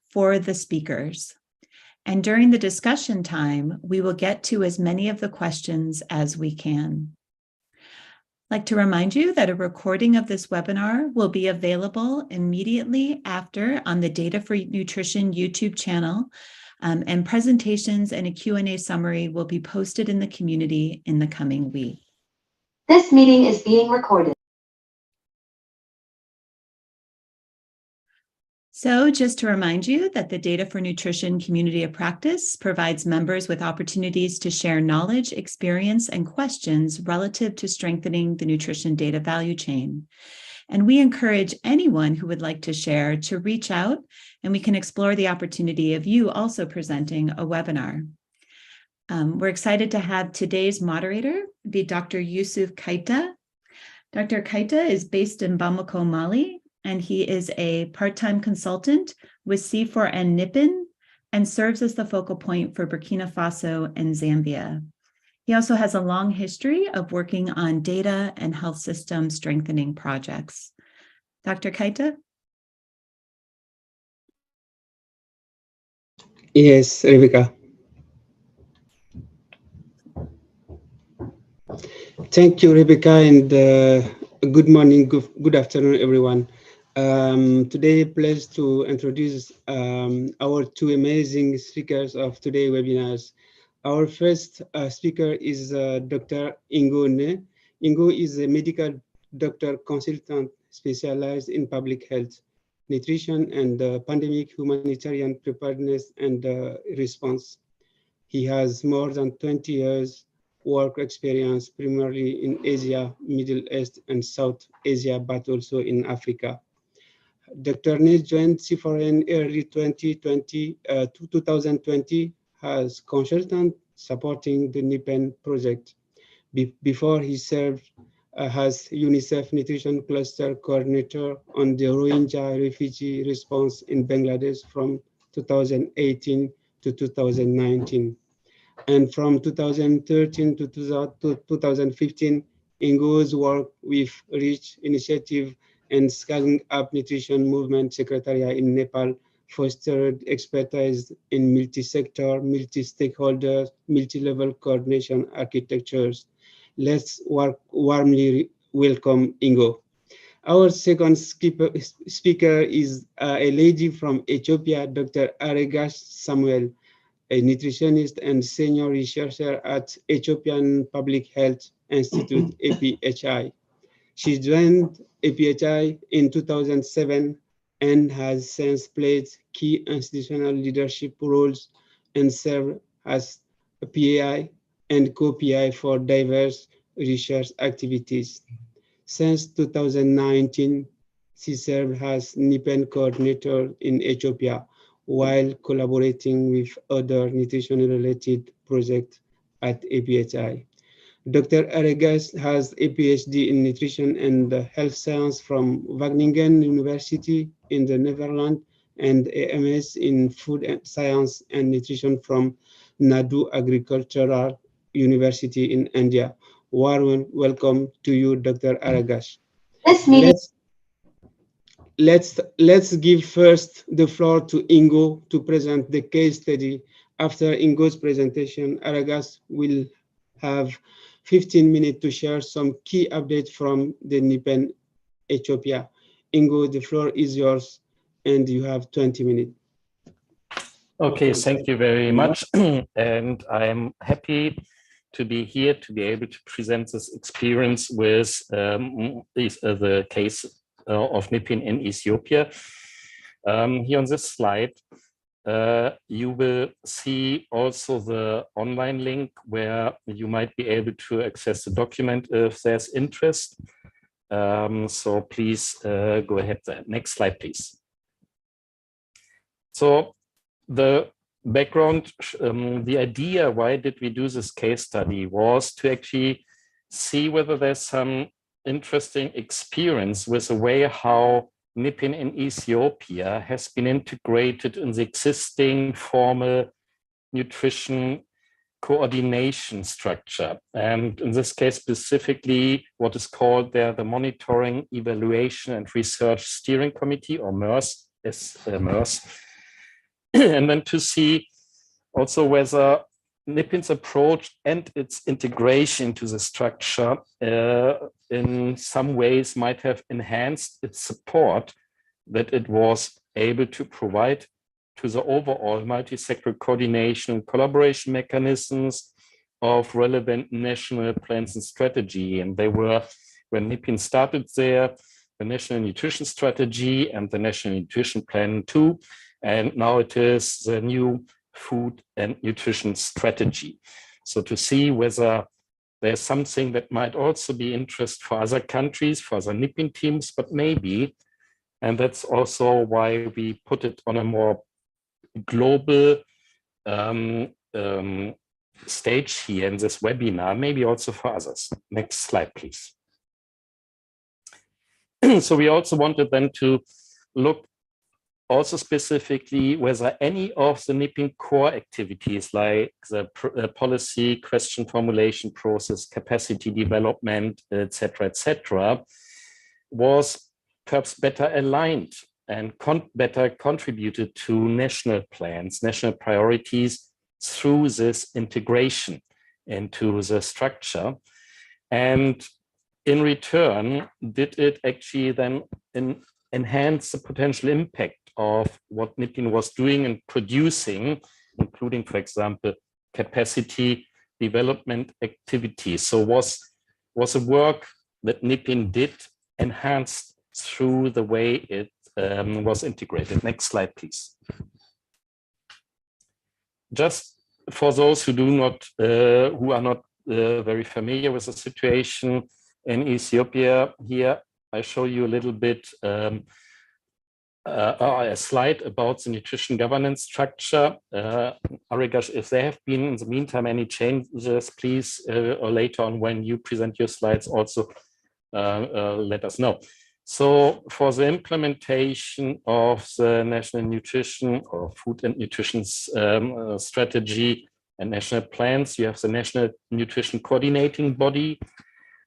for the speakers. And during the discussion time, we will get to as many of the questions as we can. I'd like to remind you that a recording of this webinar will be available immediately after on the Data for Nutrition YouTube channel, and presentations and a Q&A summary will be posted in the community in the coming week. This meeting is being recorded. So just to remind you that the Data for Nutrition Community of Practice provides members with opportunities to share knowledge, experience, and questions relative to strengthening the nutrition data value chain. And we encourage anyone who would like to share to reach out, and we can explore the opportunity of you also presenting a webinar. We're excited to have today's moderator be Dr. Yusuf Kaita. Dr. Kaita is based in Bamako, Mali, and he is a part-time consultant with C4N NIPN and serves as the focal point for Burkina Faso and Zambia. He also has a long history of working on data and health system strengthening projects. Dr. Kaita? Yes, Rebecca. Thank you, Rebecca, and good morning, good afternoon, everyone. Today, pleased to introduce our two amazing speakers of today's webinars. Our first speaker is Dr. Ingo Ne. Ingo is a medical doctor consultant specialized in public health, nutrition, and pandemic humanitarian preparedness and response. He has more than 20 years work experience, primarily in Asia, Middle East, and South Asia, but also in Africa. Dr. Ne joined C4N early 2020 as consultant supporting the NIPN project. Before he served as UNICEF Nutrition Cluster Coordinator on the Rohingya refugee response in Bangladesh from 2018 to 2019. And from 2013 to 2015, Ingo's work with REACH Initiative and Scaling Up Nutrition Movement Secretariat in Nepal fostered expertise in multi-sector, multi-stakeholder, multi-level coordination architectures. Let's warmly welcome Ingo. Our second speaker is a lady from Ethiopia, Dr. Aregash Samuel, a nutritionist and senior researcher at Ethiopian Public Health Institute, APHI. She joined APHI in 2007 and has since played key institutional leadership roles and served as a PAI and co-PI for diverse research activities. Since 2019, she served as NIPN coordinator in Ethiopia while collaborating with other nutrition-related projects at APHI. Dr. Aregas has a PhD in nutrition and health science from Wageningen University in the Netherlands and a MS in food and science and nutrition from Nadu Agricultural University in India. Warm welcome to you, Dr. Aregas. Let's give first the floor to Ingo to present the case study. After Ingo's presentation, Aregas will have 15 minutes to share some key updates from the NIPN Ethiopia. Ingo, the floor is yours, and you have 20 minutes. Okay, thank you very much. And I'm happy to be here to be able to present this experience with the case of NIPN in Ethiopia. Here on this slide, you will see also the online link where you might be able to access the document if there's interest. So please go ahead there. Next slide, please. So the background, the idea why did we do this case study was to actually see whether there's some interesting experience with the way how NIPN in Ethiopia has been integrated in the existing formal nutrition coordination structure. And in this case, specifically, what is called there the Monitoring, Evaluation and Research Steering Committee, or MER-SC, MER-SC. and then to see also whether NIPN's approach and its integration into the structure in some ways might have enhanced its support that it was able to provide to the overall multi-sectoral coordination and collaboration mechanisms of relevant national plans and strategy. And they were, when NIPN started there, the National Nutrition Strategy and the National Nutrition Plan 2, and now it is the new Food and Nutrition Strategy. So to see whether there's something that might also be interest for other countries, for other NIPN teams, but maybe, and that's also why we put it on a more global stage here in this webinar, maybe also for others. Next slide, please. So we also wanted then to look also specifically whether any of the NIPN core activities like the policy question formulation process, capacity development, etc., was perhaps better aligned and better contributed to national plans, national priorities through this integration into the structure. And in return, did it actually then enhance the potential impact of what NIPN was doing and producing, including, for example, capacity development activities? So was the work that NIPN did enhanced through the way it was integrated? Next slide, please. Just for those who who are not very familiar with the situation in Ethiopia, here I show you a little bit a slide about the nutrition governance structure. Arigash, if there have been in the meantime any changes, please, or later on when you present your slides, also let us know. So for the implementation of the National Nutrition or Food and Nutrition Strategy and national plans, you have the National Nutrition Coordinating Body.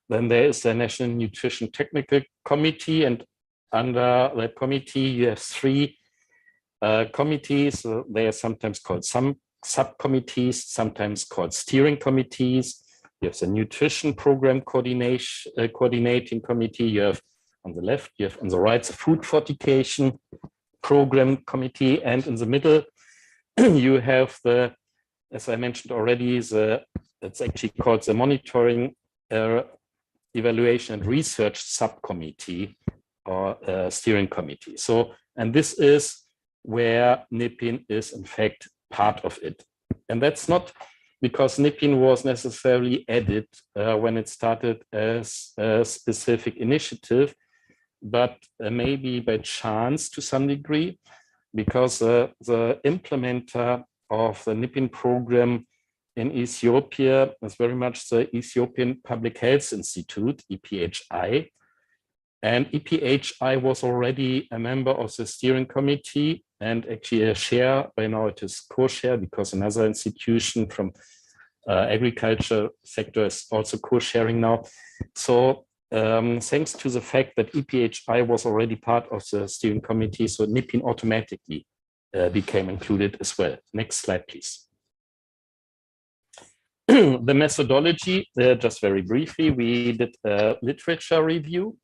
Then there is the National Nutrition Technical Committee, and under that committee, you have three committees. They are sometimes called subcommittees, sometimes called steering committees. You have the Nutrition Program Coordinating Committee. You have on the left, you have on the right, the Food Fortification Program Committee. And in the middle, you have the, as I mentioned already, it's actually called the Monitoring, Evaluation and Research Subcommittee, or steering committee. So, and this is where NIPN is in fact part of it. And that's not because NIPN was necessarily added when it started as a specific initiative, but maybe by chance to some degree, because the implementer of the NIPN program in Ethiopia is very much the Ethiopian Public Health Institute, EPHI. And EPHI was already a member of the steering committee and actually a chair. By now it is co-chair because another institution from agriculture sector is also co-sharing now. So thanks to the fact that EPHI was already part of the steering committee, so NIPN automatically became included as well. Next slide, please. The methodology, just very briefly, we did a literature review.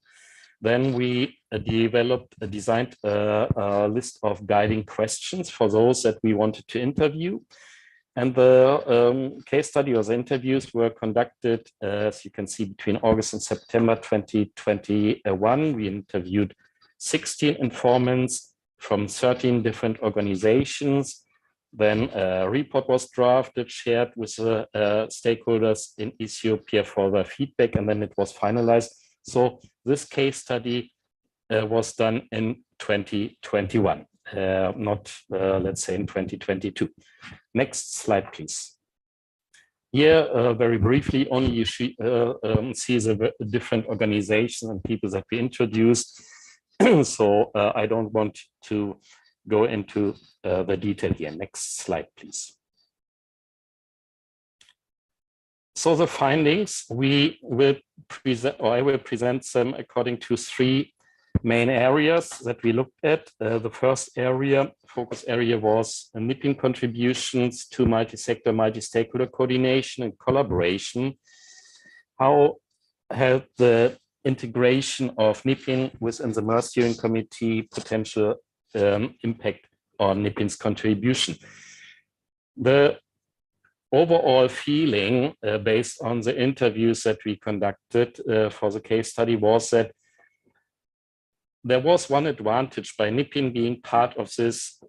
Then we designed a list of guiding questions for those that we wanted to interview. And the case study or the interviews were conducted, as you can see, between August and September 2021. We interviewed 16 informants from 13 different organizations. Then a report was drafted, shared with the stakeholders in Ethiopia for their feedback, and then it was finalized. So this case study was done in 2021, not, let's say, in 2022. Next slide, please. Here, very briefly, only you see the different organizations and people that we introduced. So I don't want to go into the detail here. Next slide, please. So the findings we will present, or I will present them according to three main areas that we looked at. The first focus area was NIPN contributions to multi-sector, multi-stakeholder coordination and collaboration. How had the integration of NIPN within the MER steering committee potential impact on NIPN's contribution? The overall feeling based on the interviews that we conducted for the case study was that there was one advantage by NIPN being part of this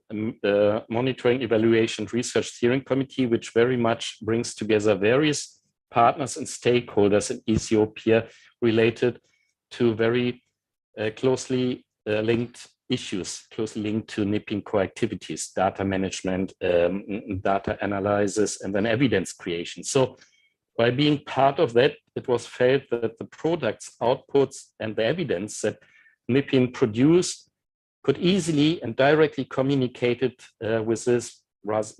monitoring, evaluation, research steering committee, which very much brings together various partners and stakeholders in Ethiopia related to very closely linked issues, closely linked to NIPN core activities, data management, data analysis, and then evidence creation. So by being part of that, it was felt that the products, outputs, and the evidence that NIPN produced could easily and directly communicate it with this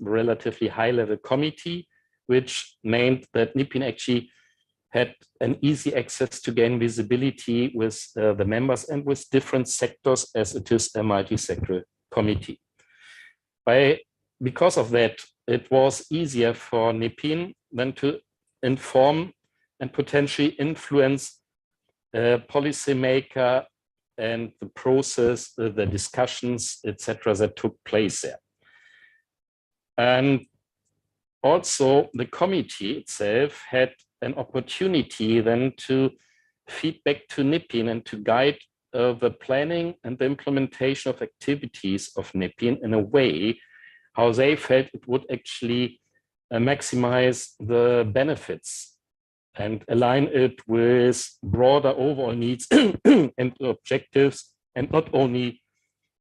relatively high-level committee, which meant that NIPN actually had an easy access to gain visibility with the members and with different sectors, as it is a multi-sectoral committee. Because of that, it was easier for NIPN than to inform and potentially influence policymaker and the process, the discussions, etc., that took place there. And also the committee itself had an opportunity then to feedback to NIPN and to guide the planning and the implementation of activities of NIPN in a way how they felt it would actually maximize the benefits and align it with broader overall needs and objectives, and not only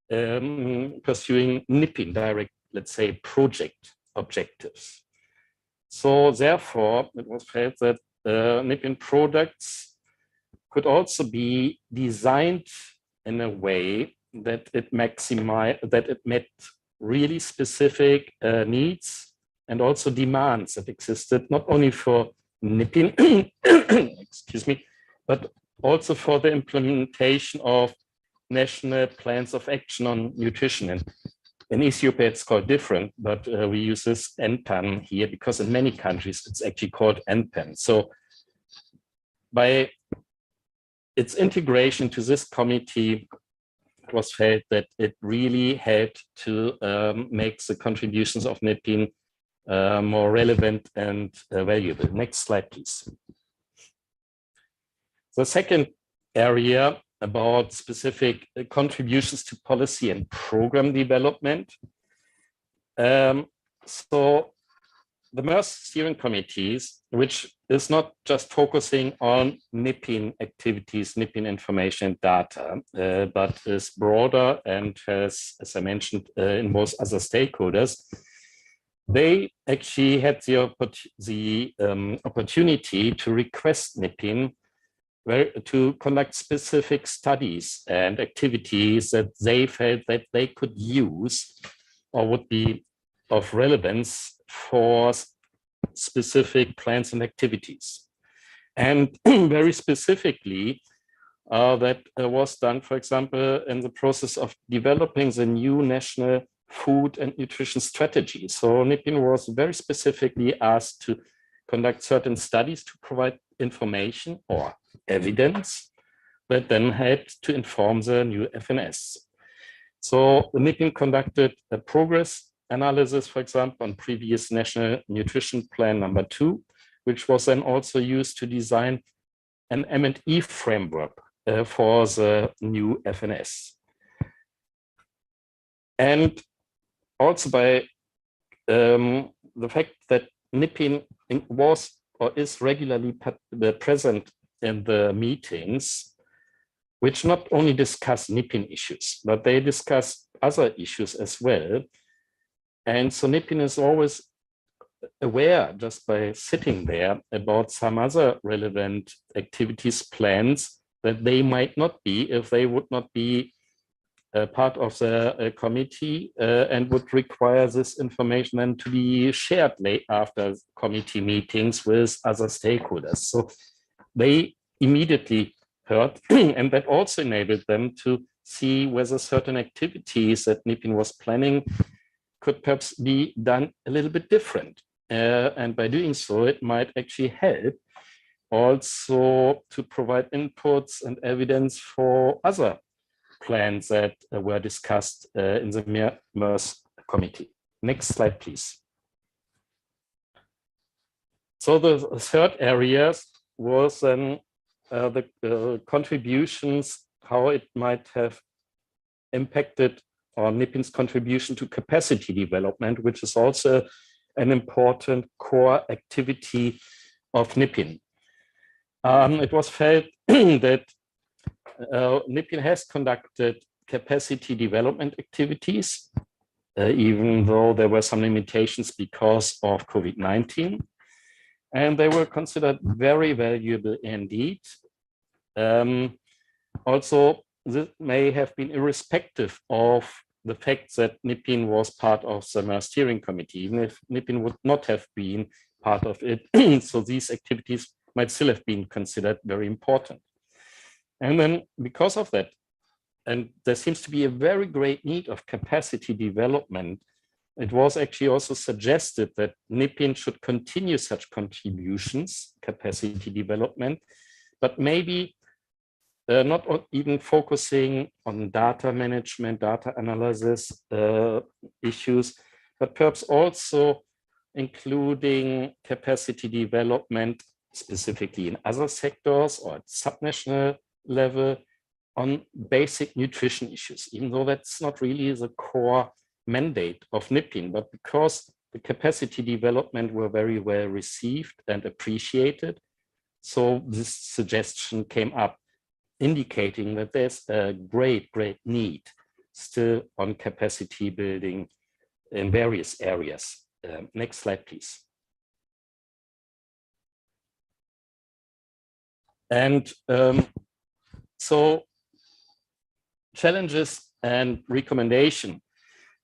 pursuing NIPN direct, let's say, project objectives. So therefore, it was felt that NIPN products could also be designed in a way that it met really specific needs and also demands that existed, not only for NIPN, excuse me, but also for the implementation of national plans of action on nutrition. And in Ethiopia, it's called different, but we use this NPAN here because in many countries, it's actually called NPAN. So by its integration to this committee, it was felt that it really had to make the contributions of NIPN more relevant and valuable. Next slide, please. The second area about specific contributions to policy and program development. So the MER steering committees, which is not just focusing on NIPN activities, NIPN information and data, but is broader and has, as I mentioned, involves other stakeholders. They actually had the opportunity to request NIPN to conduct specific studies and activities that they felt that they could use or would be of relevance for specific plans and activities. And very specifically, that was done, for example, in the process of developing the new national food and nutrition strategy. So NIPN was very specifically asked to conduct certain studies to provide information or evidence that then had to inform the new FNS. So the NIPN conducted a progress analysis, for example, on previous National Nutrition Plan number 2, which was then also used to design an M&E framework for the new FNS. And also by the fact that NIPN was or is regularly present in the meetings, which not only discuss NIPN issues, but they discuss other issues as well. And so NIPN is always aware, just by sitting there, about some other relevant activities, plans that they might not be if they would not be part of the committee and would require this information then to be shared after committee meetings with other stakeholders. So they immediately heard, and that also enabled them to see whether certain activities that NIPN was planning could perhaps be done a little bit different. And by doing so, it might actually help also to provide inputs and evidence for other plans that were discussed in the MER-SC committee. Next slide, please. So the third area was then the contributions, how it might have impacted on NIPN's contribution to capacity development, which is also an important core activity of NIPN. It was felt that NIPN has conducted capacity development activities, even though there were some limitations because of COVID-19. And they were considered very valuable indeed. Also, this may have been irrespective of the fact that NIPN was part of the MER steering committee, even if NIPN would not have been part of it. So these activities might still have been considered very important. And then because of that, and there seems to be a very great need of capacity development, it was actually also suggested that NIPN should continue such contributions, capacity development, but maybe not even focusing on data management, data analysis issues, but perhaps also including capacity development specifically in other sectors or at subnational level on basic nutrition issues, even though that's not really the core mandate of NIPN, but because the capacity development were very well received and appreciated. So this suggestion came up, indicating that there's a great need still on capacity building in various areas. Next slide, please. And so challenges and recommendation.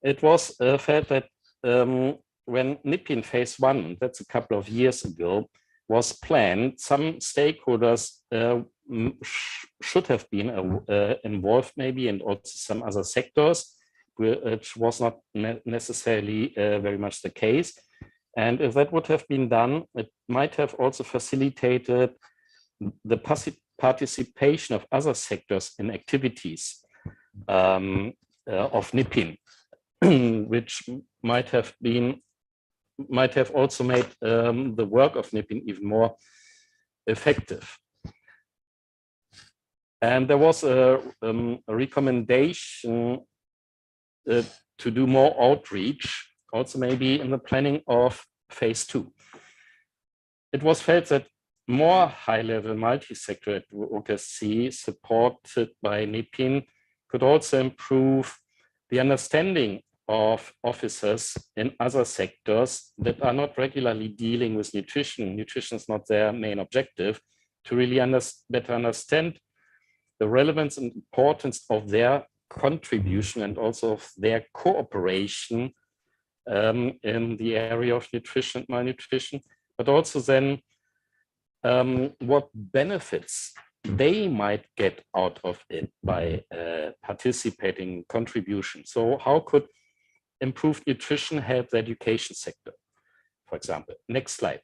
It was felt that when NIPN phase 1, that's a couple of years ago, was planned, some stakeholders should have been involved maybe, and also some other sectors, which was not necessarily very much the case. And if that would have been done, it might have also facilitated the participation of other sectors in activities of NIPN, which might have also made the work of NIPN even more effective. And there was a recommendation to do more outreach, also maybe in the planning of phase 2. It was felt that more high-level multi-sector advocacy supported by NIPN could also improve the understanding of officers in other sectors that are not regularly dealing with nutrition. Nutrition is not their main objective, to really better understand the relevance and importance of their contribution and also of their cooperation in the area of nutrition and malnutrition, but also then what benefits they might get out of it by participating in contribution. So how could improved nutrition help the education sector, for example? Next slide.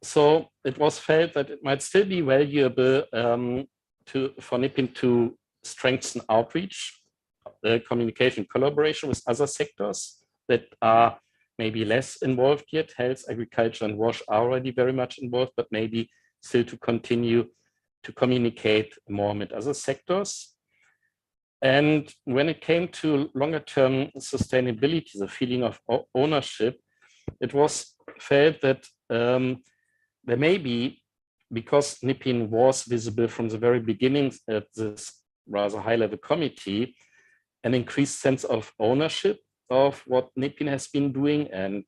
So it was felt that it might still be valuable for NIPN to strengthen outreach, communication, collaboration with other sectors that are maybe less involved yet. Health, agriculture, and WASH are already very much involved, but maybe still to continue to communicate more with other sectors. And when it came to longer term sustainability, the feeling of ownership, it was felt that there may be, because NIPN was visible from the very beginning at this rather high-level committee, an increased sense of ownership of what NIPN has been doing and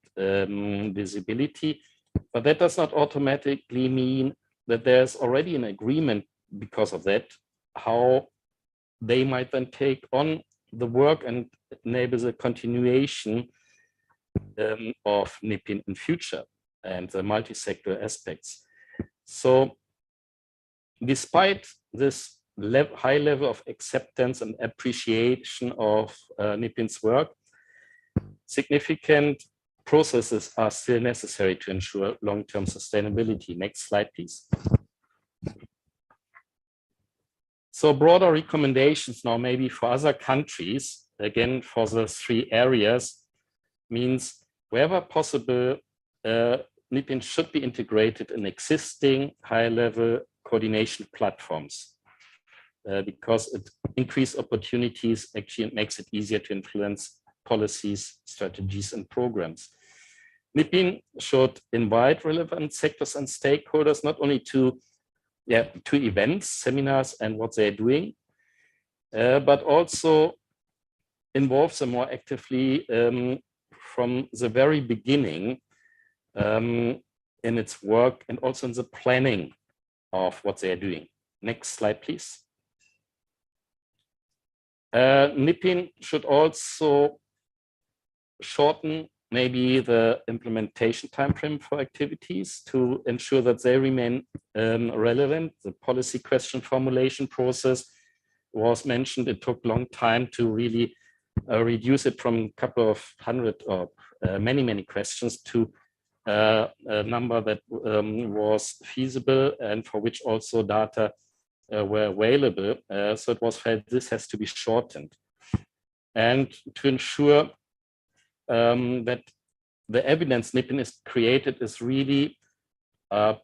visibility. But that does not automatically mean that there's already an agreement because of that, how they might then take on the work and enable the continuation of NIPN in future and the multi-sector aspects. So despite this high level of acceptance and appreciation of NIPN's work, significant processes are still necessary to ensure long-term sustainability. Next slide, please. So broader recommendations now maybe for other countries, again, for the 3 areas, means wherever possible, NIPN should be integrated in existing high-level coordination platforms because it increases opportunities, actually it makes it easier to influence policies, strategies, and programs. NIPN should invite relevant sectors and stakeholders not only to events, seminars, and what they're doing, but also involve them more actively from the very beginning in its work and also in the planning of what they are doing. Next slide, please. NIPN should also shorten maybe the implementation timeframe for activities to ensure that they remain relevant. The policy question formulation process was mentioned. It took a long time to really reduce it from a couple of hundred or many questions to a number that was feasible and for which also data were available. So it was felt this has to be shortened. And to ensure that the evidence NIPN is created is really of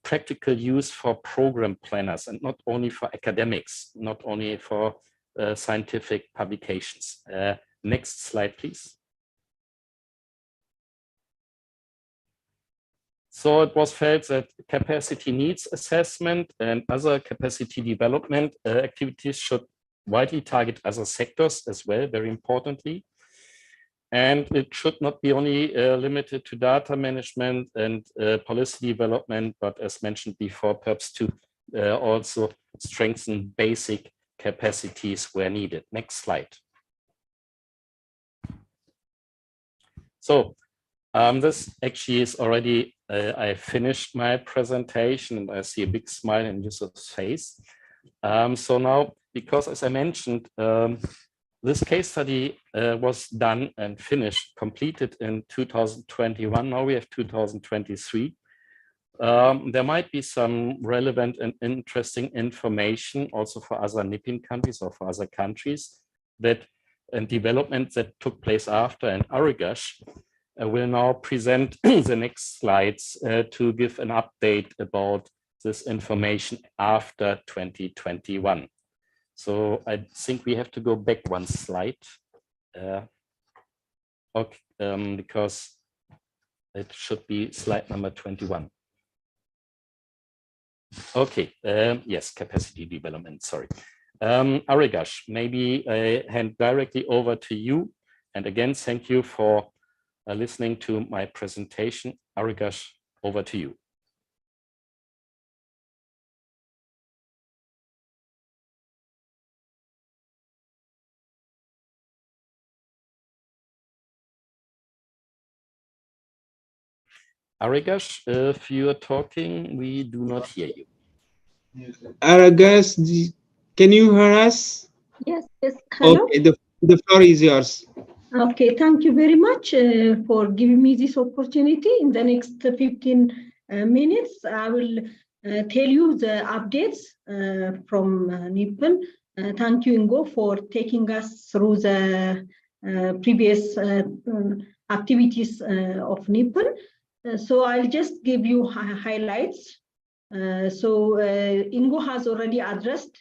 practical use for program planners and not only for academics, not only for scientific publications. Next slide, please. So it was felt that capacity needs assessment and other capacity development activities should widely target other sectors as well, very importantly. And it should not be only limited to data management and policy development, but as mentioned before, perhaps to also strengthen basic capacities where needed. Next slide. So this actually is already, I finished my presentation and I see a big smile in Yusuf's face. So now, because as I mentioned, this case study was done and finished, completed in 2021. Now we have 2023. There might be some relevant and interesting information also for other NIPN countries or for other countries and development that took place after. And Arigash will now present the next slides to give an update about this information after 2021. So I think we have to go back one slide, because it should be slide number 21. Okay, yes, capacity development, sorry. Arigash, maybe I hand directly over to you. And again, thank you for listening to my presentation. Arigash, over to you. Arigash, if you are talking, we do not hear you. Arigash, can you hear us? Yes, yes. Hello? Okay, the floor is yours. Okay, thank you very much for giving me this opportunity. In the next 15 minutes, I will tell you the updates from NIPN. Thank you, Ingo, for taking us through the previous activities of NIPN. So I'll just give you highlights. Ingo has already addressed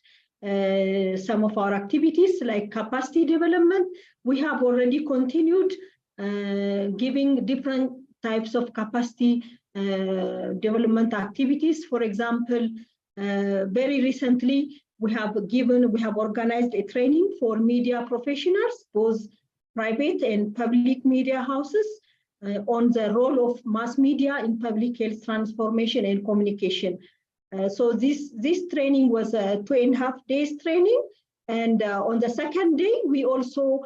some of our activities like capacity development. We have already continued giving different types of capacity development activities. For example, very recently, we have organized a training for media professionals, both private and public media houses, on the role of mass media in public health transformation and communication. So this training was a 2.5 days training, and on the second day we also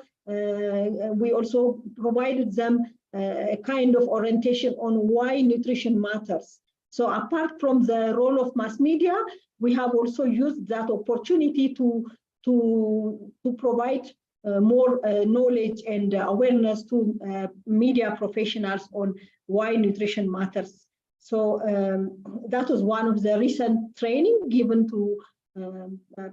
provided them a kind of orientation on why nutrition matters. So apart from the role of mass media, we have also used that opportunity to provide more knowledge and awareness to media professionals on why nutrition matters. So that was one of the recent training given to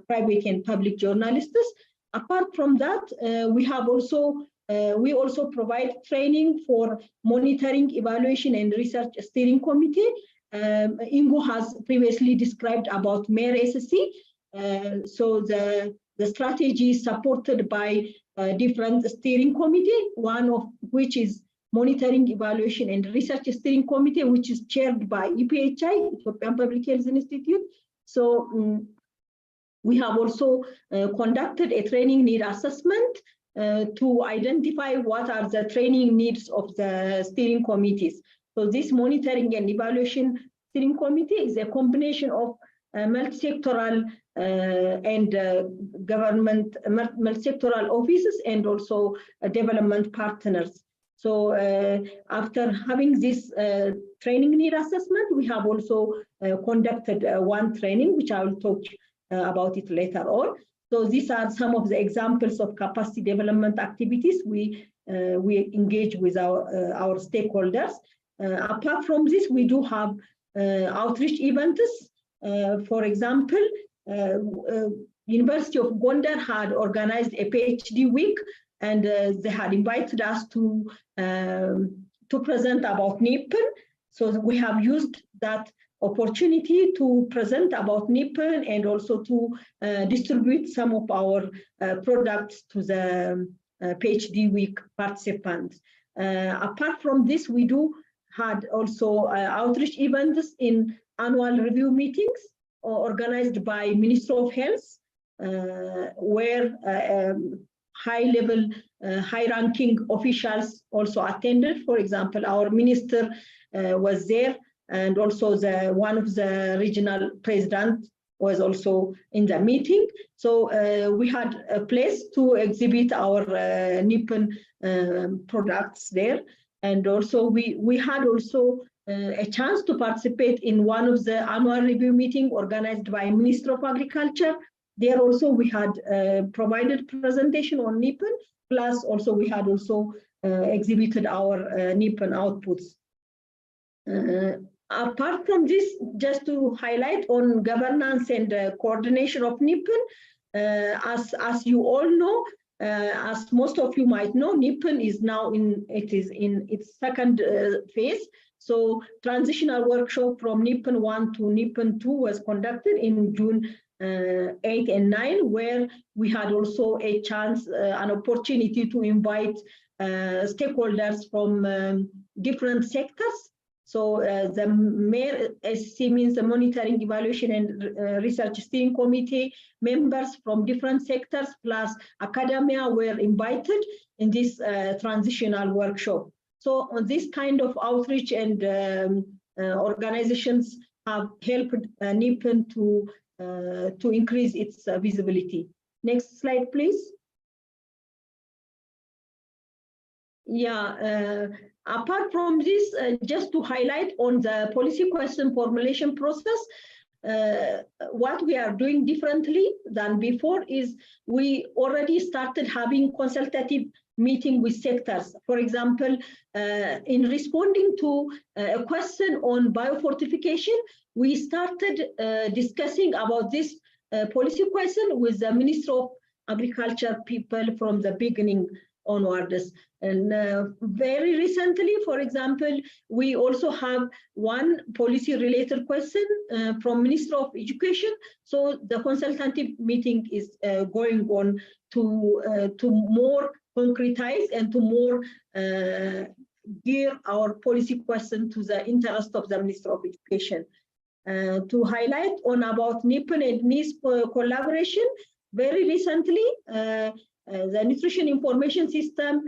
private and public journalists. Apart from that, we also provide training for monitoring, evaluation, and research steering committee. Ingo has previously described about MER-SC. So the strategy is supported by different steering committee, one of which is Monitoring, Evaluation, and Research Steering Committee, which is chaired by EPHI, Ethiopian Public Health Institute. So we have also conducted a training need assessment to identify what are the training needs of the steering committees. So this Monitoring and Evaluation Steering Committee is a combination of multisectoral and government, multisectoral offices and also development partners. So after having this training need assessment, we have also conducted one training, which I will talk about it later on. So these are some of the examples of capacity development activities we engage with our stakeholders. Apart from this, we do have outreach events. For example, University of Gondar had organized a PhD week, and they had invited us to present about NIPN. So we have used that opportunity to present about NIPN and also to distribute some of our products to the PhD week participants. Apart from this, we had also outreach events in annual review meetings organized by Ministry of Health, where high-level, high-ranking officials also attended. For example, our minister was there, and also one of the regional presidents was also in the meeting. So we had a place to exhibit our NIPN products there. And also we had also a chance to participate in one of the annual review meeting organized by Ministry of Agriculture. There also we had provided presentation on NIPN, plus also we had also exhibited our NIPN outputs. Apart from this, just to highlight on governance and coordination of NIPN, as you all know, as most of you might know, NIPN is now in its second phase. So transitional workshop from NIPN 1 to NIPN 2 was conducted in June 8 and 9, where we had also a chance, an opportunity to invite stakeholders from different sectors. So the MER-SC means the Monitoring, Evaluation, and Research Steering Committee members from different sectors plus academia were invited in this transitional workshop. So this kind of outreach and organizations have helped NIPN to increase its visibility. Next slide, please. Yeah. Apart from this, just to highlight on the policy question formulation process, what we are doing differently than before is we already started having consultative meeting with sectors. For example, in responding to a question on biofortification, we started discussing about this policy question with the Ministry of Agriculture people from the beginning onwards. And very recently, for example, we also have one policy-related question from Ministry of Education. So the consultative meeting is going on to more concretize and to more gear our policy question to the interest of the Ministry of Education. To highlight on about NIPN and NISP collaboration, very recently, the Nutrition Information System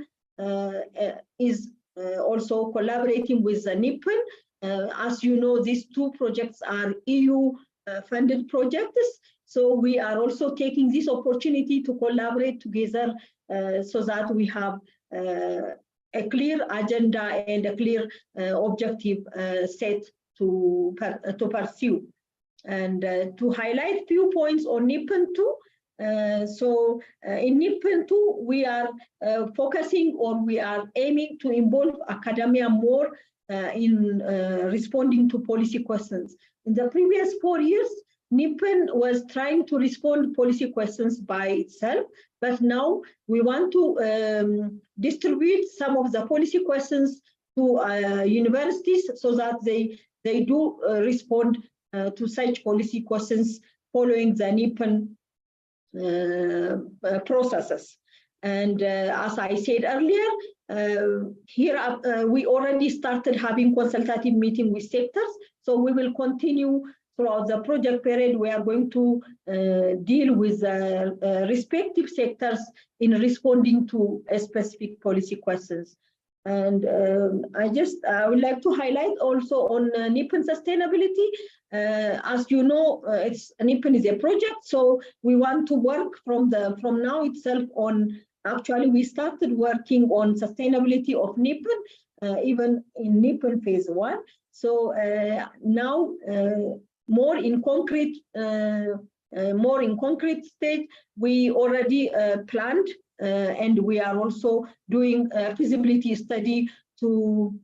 is also collaborating with the NIPN. As you know, these two projects are EU-funded projects. So we are also taking this opportunity to collaborate together so that we have a clear agenda and a clear objective set to pursue. And to highlight few points on NIPN 2, in NIPN 2, we are focusing, or we are aiming to involve academia more in responding to policy questions. In the previous 4 years, NIPN was trying to respond to policy questions by itself, but now we want to distribute some of the policy questions to universities so that they do respond to such policy questions following the NIPN processes. And as I said earlier, here we already started having consultative meeting with sectors, so we will continue throughout the project period. We are going to deal with respective sectors in responding to specific policy questions. And I would like to highlight also on NIPN sustainability. As you know, NIPN is a project, so we want to work from now itself on. Actually, we started working on sustainability of NIPN even in NIPN phase 1. So now more in concrete stage, we already planned. And we are also doing a feasibility study to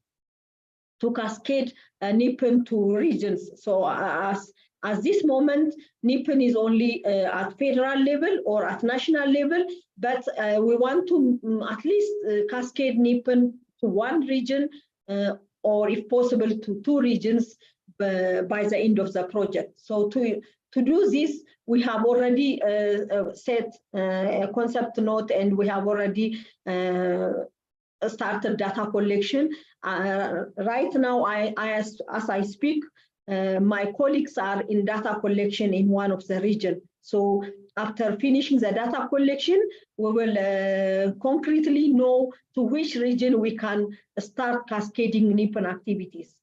cascade NIPN to regions. So as this moment, NIPN is only at federal level or at national level, but we want to at least cascade NIPN to one region, or if possible to 2 regions by the end of the project. So to do this, we have already set a concept note, and we have already started data collection. Right now, as I speak, my colleagues are in data collection in one of the regions. So after finishing the data collection, we will concretely know to which region we can start cascading NIPN activities.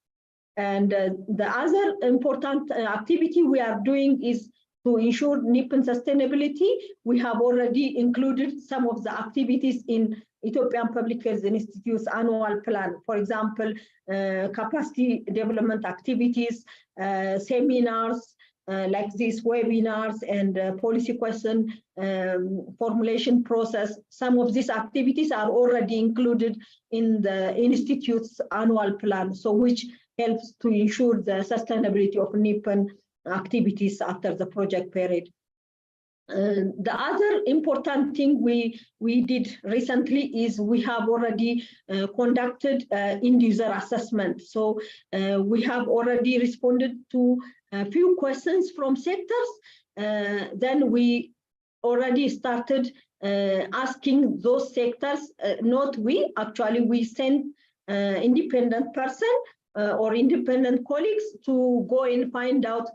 And the other important activity we are doing is to ensure NIPN sustainability. We have already included some of the activities in Ethiopian Public Health Institute's annual plan. For example, capacity development activities, seminars like these webinars, and policy question formulation process. Some of these activities are already included in the Institute's annual plan, so which helps to ensure the sustainability of NIPN activities after the project period. The other important thing we did recently is we have already conducted end user assessment. So we have already responded to a few questions from sectors. Then we already started asking those sectors, not we, actually we sent independent person or independent colleagues to go and find out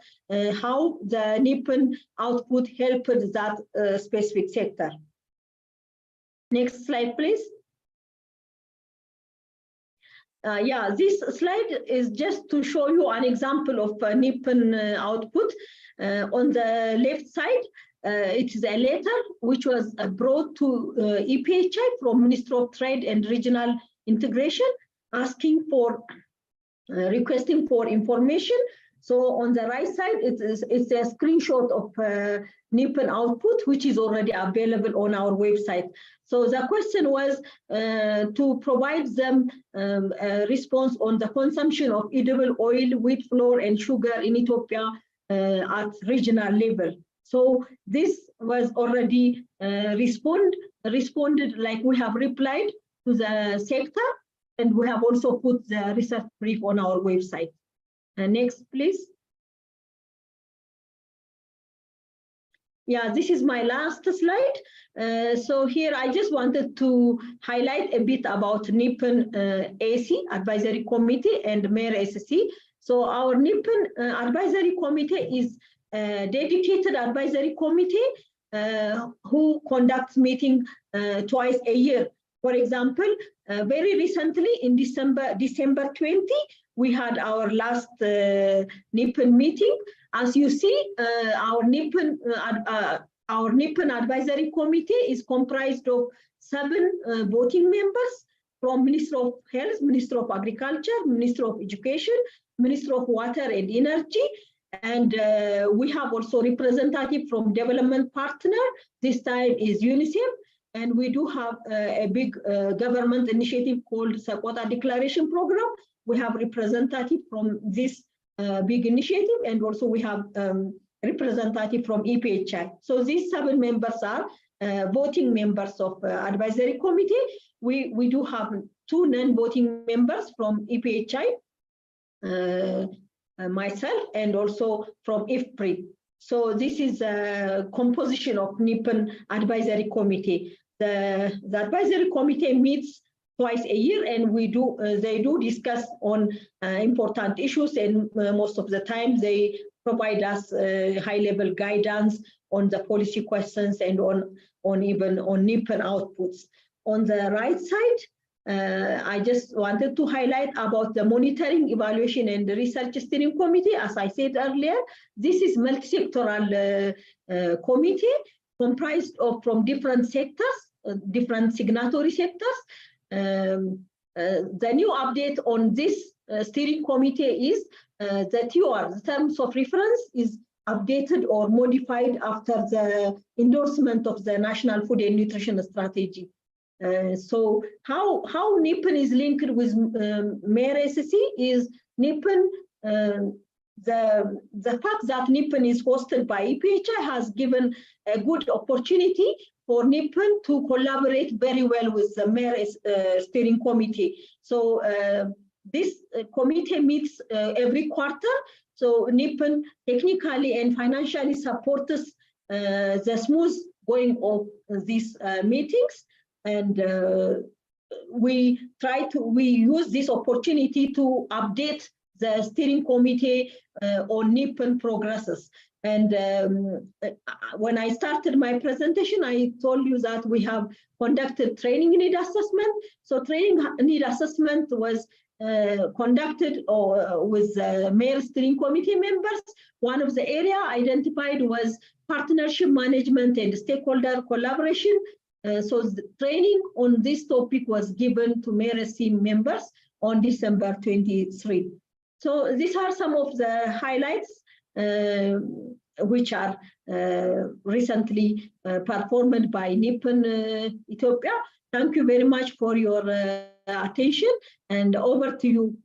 how the NIPN output helped that specific sector. Next slide, please. Yeah, this slide is just to show you an example of NIPN output. On the left side, it is a letter which was brought to EPHI from Ministry of Trade and Regional Integration, asking for requesting for information. So on the right side, it's a screenshot of NIPN output, which is already available on our website. So the question was to provide them a response on the consumption of edible oil, wheat flour, and sugar in Ethiopia at regional level. So this was already responded, like we have replied to the sector, and we have also put the research brief on our website. Next, please. Yeah, this is my last slide. So here I just wanted to highlight a bit about NIPN AC Advisory Committee and MER-SC. So our NIPN Advisory Committee is a dedicated advisory committee who conducts meeting twice a year. For example, very recently in December 20, we had our last NIPN meeting. As you see, our NIPN Advisory Committee is comprised of 7 voting members, from Ministry of Health, Ministry of Agriculture, Ministry of Education, Ministry of Water and Energy, and we have also representative from development partner. This time is UNICEF, and we do have a big government initiative called Sakota Declaration Program. We have representative from this big initiative, and also we have representative from EPHI. So these 7 members are voting members of advisory committee. We do have 2 non-voting members from EPHI, myself, and also from IFPRI. So this is a composition of NIPN advisory committee. The advisory committee meets twice a year, and they do discuss on important issues, and most of the time they provide us high-level guidance on the policy questions and even on NIPN outputs. On the right side, I just wanted to highlight about the monitoring, evaluation, and the research steering committee. As I said earlier, this is multisectoral committee comprised of from different sectors, different signatory sectors. The new update on this steering committee is the TOR, the terms of reference, is updated or modified after the endorsement of the National Food and Nutrition Strategy. So how NIPN is linked with MER-SC is NIPN, the fact that NIPN is hosted by EPHI has given a good opportunity for NIPN to collaborate very well with the MER steering committee. So this committee meets every quarter. So NIPN technically and financially supports the smooth going of these meetings. And we use this opportunity to update the steering committee on NIPN progresses. And when I started my presentation, I told you that we have conducted training need assessment. So training need assessment was conducted with MER steering committee members. One of the area identified was partnership management and stakeholder collaboration. So the training on this topic was given to MER-SC members on December 23. So these are some of the highlights which are recently performed by NIPN Ethiopia. Thank you very much for your attention, and over to you,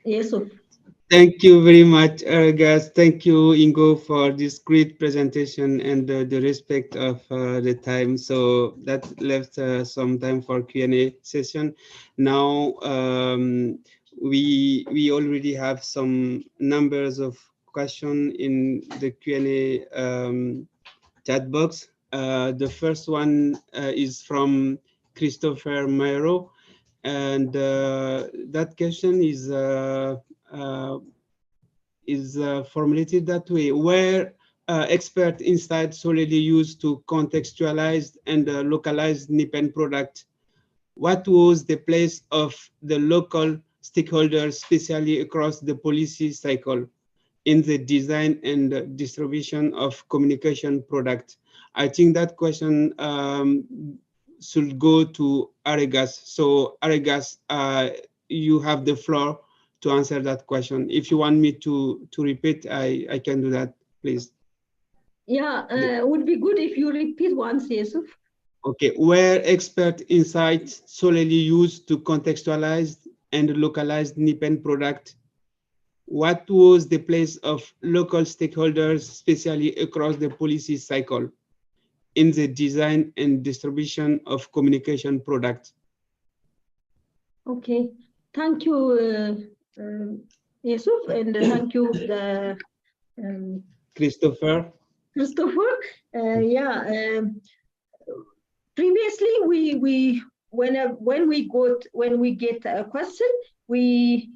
Yusuf. Thank you very much, guys. Thank you, Ingo, for this great presentation and the respect of the time. So that left some time for Q&A session. Now, we already have some numbers of questions in the Q&A chat box. The first one is from Christopher Mairo, and that question is formulated that way: where expert insights solely used to contextualize and localize NIPN product, what was the place of the local stakeholders, especially across the policy cycle, in the design and distribution of communication product? I think that question should go to Aregas. So Aregas, you have the floor to answer that question. If you want me to repeat, I can do that, please. Yeah, would be good if you repeat once, Yusuf. Okay, where expert insights solely used to contextualize and localize NIPN product, what was the place of local stakeholders, especially across the policy cycle, in the design and distribution of communication product? Okay, thank you, Yusuf, and thank you, Christopher. Previously, when we get a question, we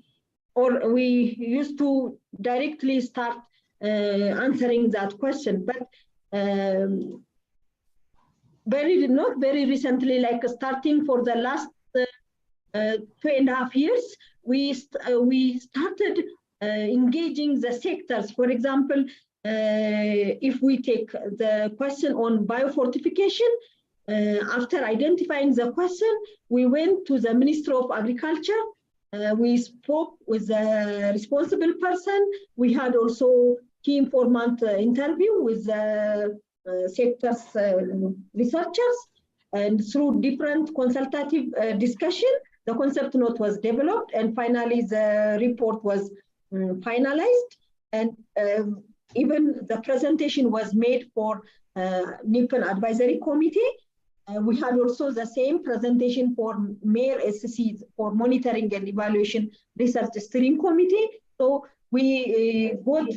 used to directly start answering that question, but not very recently, like starting for the last 2.5 years, we started engaging the sectors. For example, if we take the question on biofortification, After identifying the question, we went to the Ministry of Agriculture. We spoke with the responsible person. We had also key informant interview with the sector's researchers, and through different consultative discussion, the concept note was developed, and finally the report was finalized, and even the presentation was made for NIPN Advisory Committee. We had also the same presentation for MER-SC, for Monitoring and Evaluation Research Steering Committee. So we got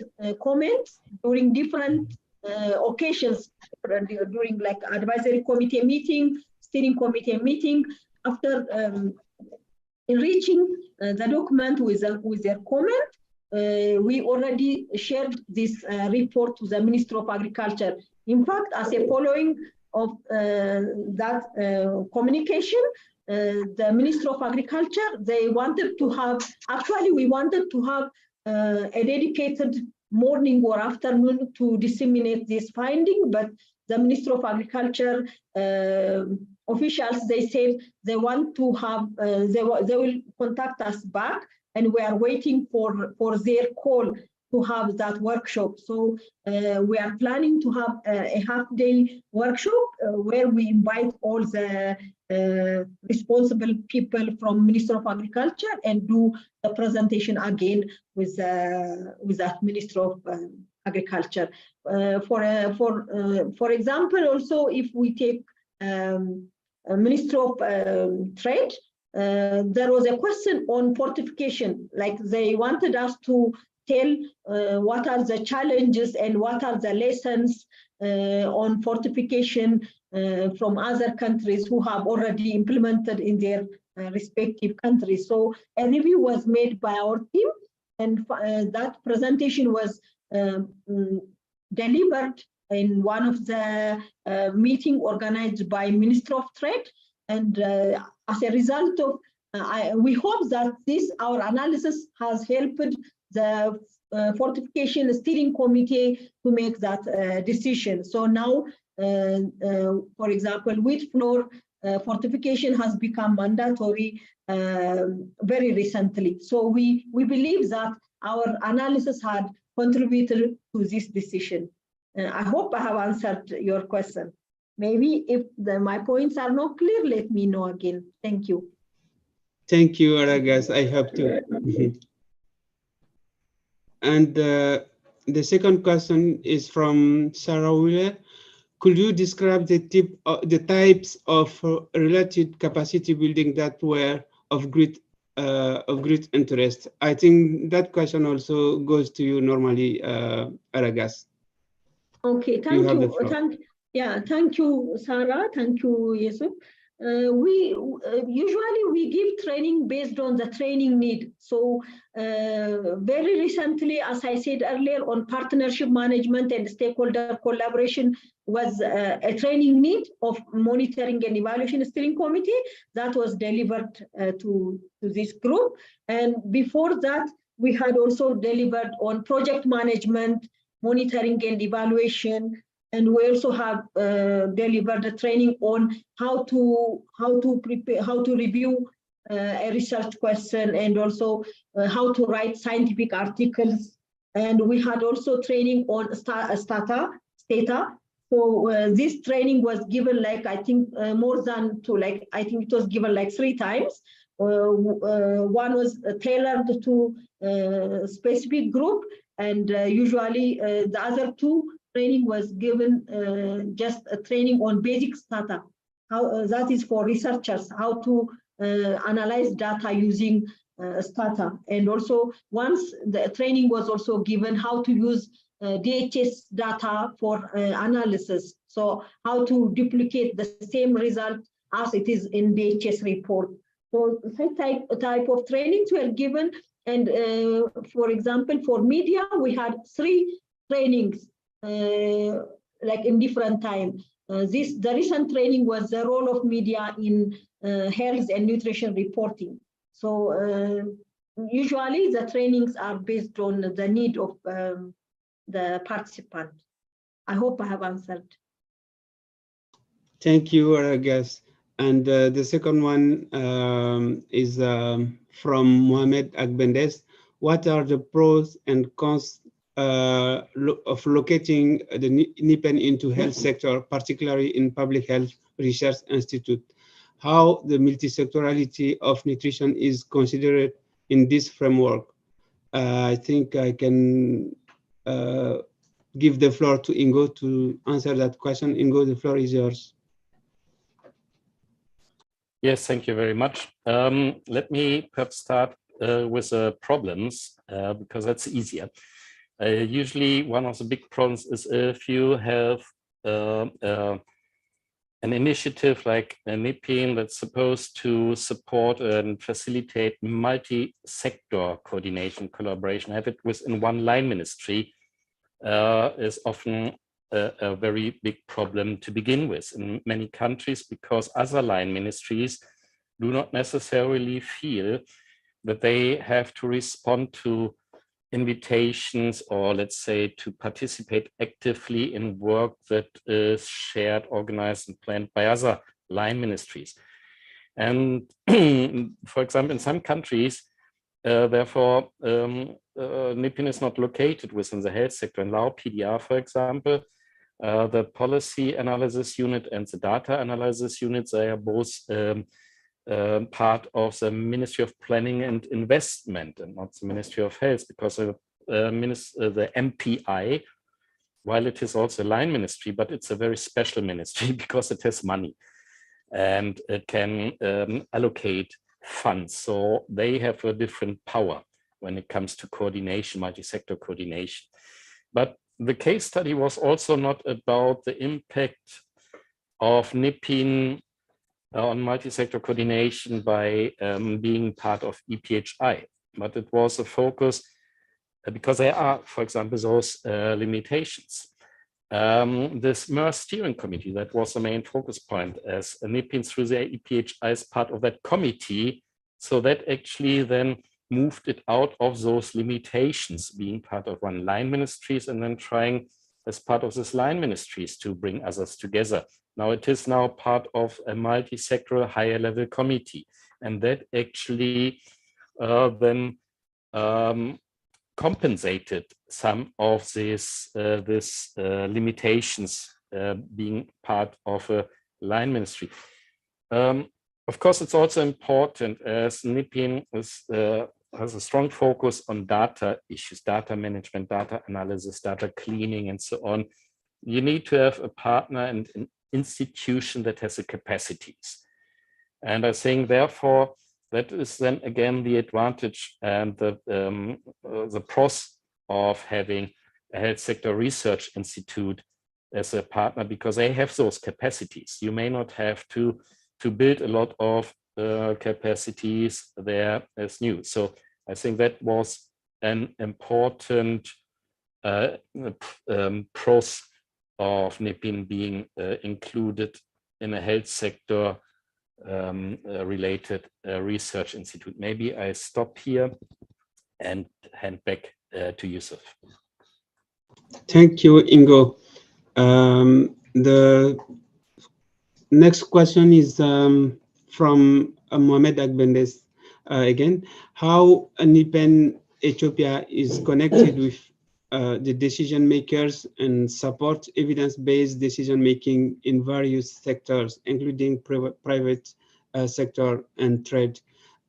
comments during different occasions, during like advisory committee meeting, steering committee meeting. After enriching the document with their comment, we already shared this report to the Ministry of Agriculture. In fact, as a following of that communication, the Ministry of Agriculture, they wanted to have, actually we wanted to have a dedicated morning or afternoon to disseminate this finding, but the Ministry of Agriculture officials, they said they want to have, they will contact us back, and we are waiting for their call to have that workshop. So we are planning to have a half-day workshop where we invite all the responsible people from Ministry of Agriculture and do the presentation again with that Ministry of Agriculture. For example, also if we take Ministry of Trade, there was a question on fortification, like they wanted us to tell what are the challenges and what are the lessons on fortification from other countries who have already implemented in their respective countries. So a review was made by our team, and that presentation was delivered in one of the meeting organized by Ministry of Trade. And as a result of, we hope that our analysis has helped the Fortification Steering Committee to make that decision. So now, for example, wheat flour fortification has become mandatory very recently. So we believe that our analysis had contributed to this decision. I hope I have answered your question. Maybe if my points are not clear, let me know again. Thank you. Thank you, Aragas. I hope to. And the second question is from Sarah Wheeler. Could you describe the types of related capacity building that were of great interest? I think that question also goes to you normally, Aragas. Okay, thank you. Thank you, Sarah. Thank you, Yusuf. Usually we give training based on the training need. So very recently, as I said earlier, on partnership management and stakeholder collaboration was a training need of Monitoring and Evaluation Steering Committee that was delivered to this group. And before that, we had also delivered on project management, monitoring and evaluation. And we also have delivered a training on how to review a research question, and also how to write scientific articles. And we had also training on stata. So this training was given, like, I think more than two, like, I think it was given like 3 times. One was tailored to a specific group, and usually the other 2 training was given just a training on basic data. How that is for researchers, how to analyze data using data. And also once the training was also given how to use DHS data for analysis. So how to duplicate the same result as it is in DHS report. So that type of trainings were given. And for example, for media, we had 3 trainings like in different time. The recent training was the role of media in health and nutrition reporting. So usually the trainings are based on the need of the participant. I hope I have answered. Thank you, Aragas. And the second one is from Mohamed Agbendes. What are the pros and cons of locating the NIPN into health sector, particularly in public health research institute? How the multisectorality of nutrition is considered in this framework? I think I can give the floor to Ingo to answer that question. Ingo, the floor is yours. Yes, thank you very much. Let me perhaps start with the problems because that's easier. Usually one of the big problems is if you have an initiative like a NIPN that's supposed to support and facilitate multi-sector coordination, collaboration, have it within one line ministry is often a very big problem to begin with in many countries, because other line ministries do not necessarily feel that they have to respond to invitations or, let's say, to participate actively in work that is shared, organized, and planned by other line ministries. And for example, in some countries, therefore, NIPN is not located within the health sector. In Lao PDR, for example, the policy analysis unit and the data analysis units, they are both part of the Ministry of Planning and Investment and not the Ministry of Health, because the MPI, while it is also a line ministry, but it's a very special ministry because it has money and it can allocate funds. So they have a different power when it comes to coordination, multi-sector coordination. But the case study was also not about the impact of NIPN on multi-sector coordination by being part of EPHI, but it was a focus because there are, for example, those limitations. This MER steering committee, that was the main focus point, as NIPN through the EPHI as part of that committee. So that actually then moved it out of those limitations, being part of one line ministries and then trying as part of this line ministries to bring others together. Now it is now part of a multi-sectoral higher level committee. And that actually then compensated some of these limitations being part of a line ministry. Of course, it's also important, as NIPN has a strong focus on data issues, data management, data analysis, data cleaning, and so on. You need to have a partner and an institution that has the capacities. And I think, therefore, that is then again the advantage and the pros of having a health sector research institute as a partner, because they have those capacities. You may not have to build a lot of capacities there as new. So I think that was an important pros of NIPN being included in a health sector related research institute. Maybe I stop here and hand back to Yusuf. Thank you, Ingo. The next question is from Mohamed Agbendes again. How NIPN Ethiopia is connected with the decision makers and support evidence-based decision making in various sectors, including private sector and trade.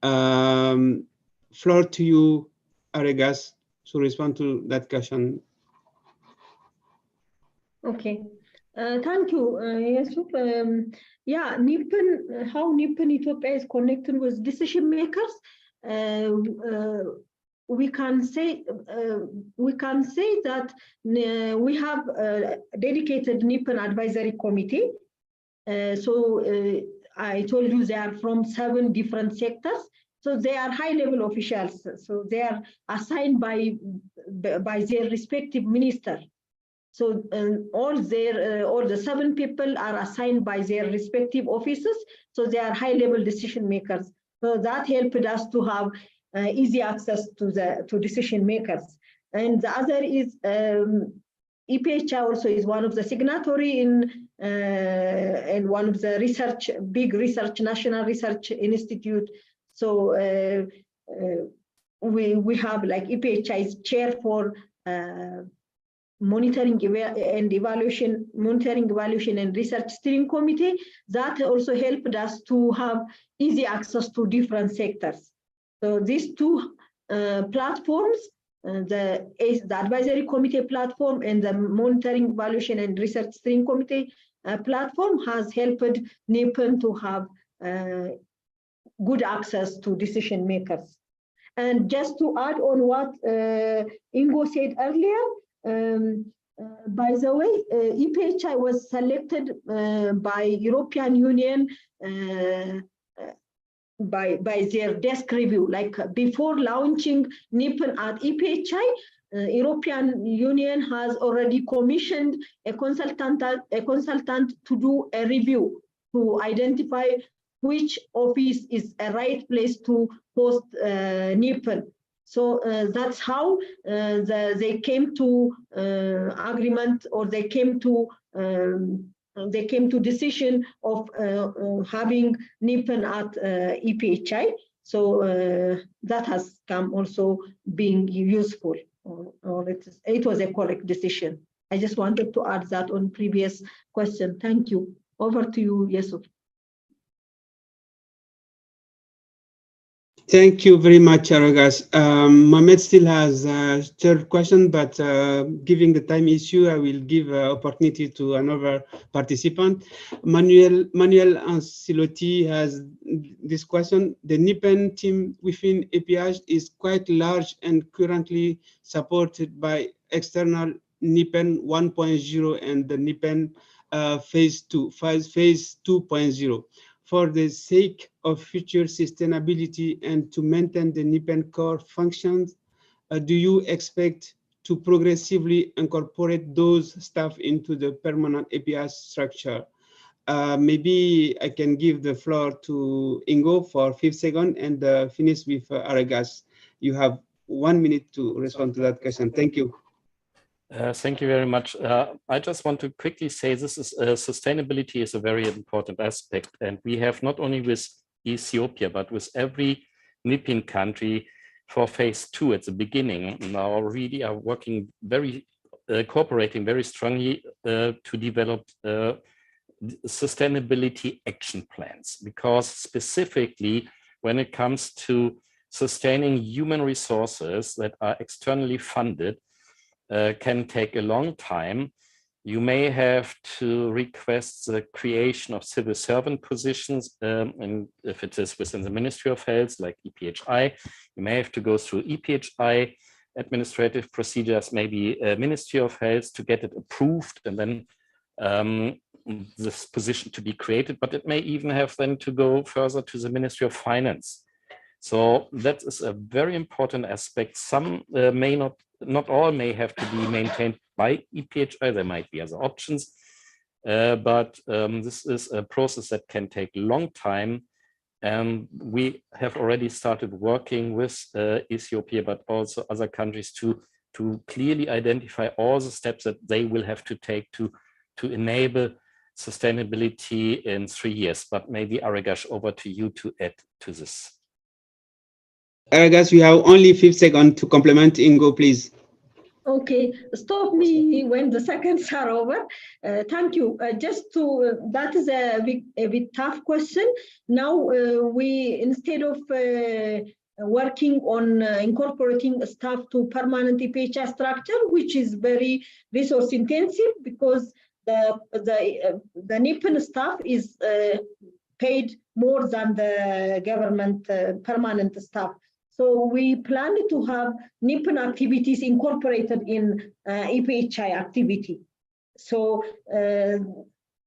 Floor to you, Aregas, to respond to that question. Okay, thank you, Yusuf. Yeah, NIPN, how NIPN Ethiopia is connected with decision makers. We can say that we have a dedicated NIPN advisory committee. I told you they are from 7 different sectors. So they are high-level officials. So they are assigned by their respective minister. So all the 7 people are assigned by their respective offices. So they are high-level decision makers. So that helped us to have easy access to decision makers. And the other is EPHI also is one of the signatory in one of the big research, national research institute. So we have like EPHI is chair for monitoring and evaluation and research steering committee. That also helped us to have easy access to different sectors. So these two platforms, the advisory committee platform and the monitoring, evaluation and research steering committee platform, has helped NIPN to have good access to decision makers. And just to add on what Ingo said earlier, by the way, EPHI was selected by European Union by their desk review. Like before launching NIPN at EPHI, European Union has already commissioned a consultant to do a review to identify which office is a right place to host NIPN. So that's how they came to agreement, or they came to decision of having NIPN at EPHI. So that has come also being useful, or it was a correct decision. I just wanted to add that on previous question. Thank you. Over to you, Yusuf. Thank you very much, Aragas. Mohamed still has a third question, but given the time issue, I will give opportunity to another participant. Manuel Ancelotti has this question. The NIPN team within API is quite large and currently supported by external NIPN 1.0 and the NIPN phase 2.0. For the sake of future sustainability and to maintain the NIPN core functions, do you expect to progressively incorporate those staff into the permanent API structure? Maybe I can give the floor to Ingo for 5 seconds and finish with Aragas. You have 1 minute to respond to that question. Thank you. Thank you very much. I just want to quickly say this is sustainability is a very important aspect, and we have not only with Ethiopia but with every NIPN country for phase 2 at the beginning now really are working very cooperating very strongly to develop sustainability action plans, because specifically when it comes to sustaining human resources that are externally funded, can take a long time. You may have to request the creation of civil servant positions, and if it is within the Ministry of Health, like EPHI, you may have to go through EPHI administrative procedures, maybe Ministry of Health to get it approved, and then this position to be created, but it may even have then to go further to the Ministry of Finance. So that is a very important aspect. Some may not all may have to be maintained by EPHI. There might be other options, but this is a process that can take a long time. And we have already started working with Ethiopia, but also other countries to clearly identify all the steps that they will have to take to enable sustainability in 3 years. But maybe Aragas, over to you to add to this. Aragas, we have only 5 seconds to complement Ingo, please. Okay, stop me when the seconds are over. Thank you. That is a bit tough question. Now we, instead of working on incorporating staff to permanent EPHI structure, which is very resource intensive, because the NIPN staff is paid more than the government permanent staff. So we plan to have NIPN activities incorporated in EPHI activity. So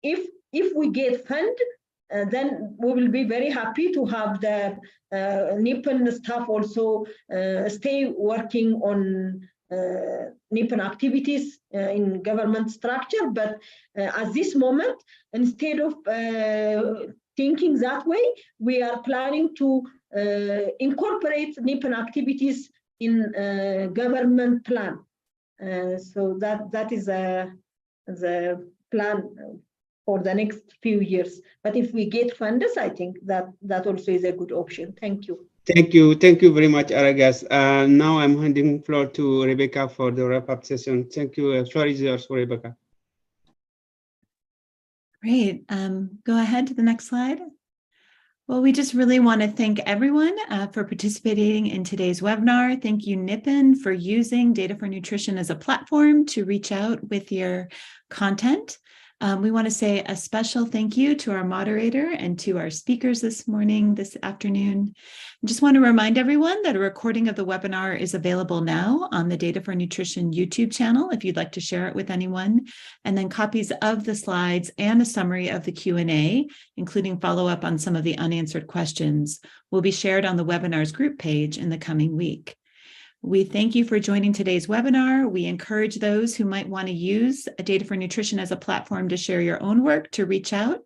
if we get fund, then we will be very happy to have the NIPN staff also stay working on NIPN activities in government structure. But at this moment, instead of thinking that way, we are planning to incorporate NIPN activities in government plan. So that is the plan for the next few years. But if we get funders, I think that also is a good option. Thank you. Thank you very much, Aragas. Now I'm handing floor to Rebecca for the wrap-up session. Thank you. Floor is yours for Rebecca. Great. Go ahead to the next slide. Well, we just really want to thank everyone for participating in today's webinar. Thank you, NIPN, for using Data for Nutrition as a platform to reach out with your content. We want to say a special thank you to our moderator and to our speakers this afternoon. I just want to remind everyone that a recording of the webinar is available now on the Data for Nutrition YouTube channel if you'd like to share it with anyone. And then copies of the slides and a summary of the Q&A, including follow-up on some of the unanswered questions, will be shared on the webinar's group page in the coming week. We thank you for joining today's webinar. We encourage those who might want to use Data for Nutrition as a platform to share your own work to reach out,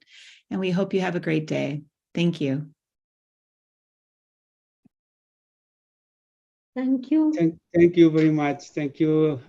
and we hope you have a great day. Thank you. Thank you. Thank you very much. Thank you.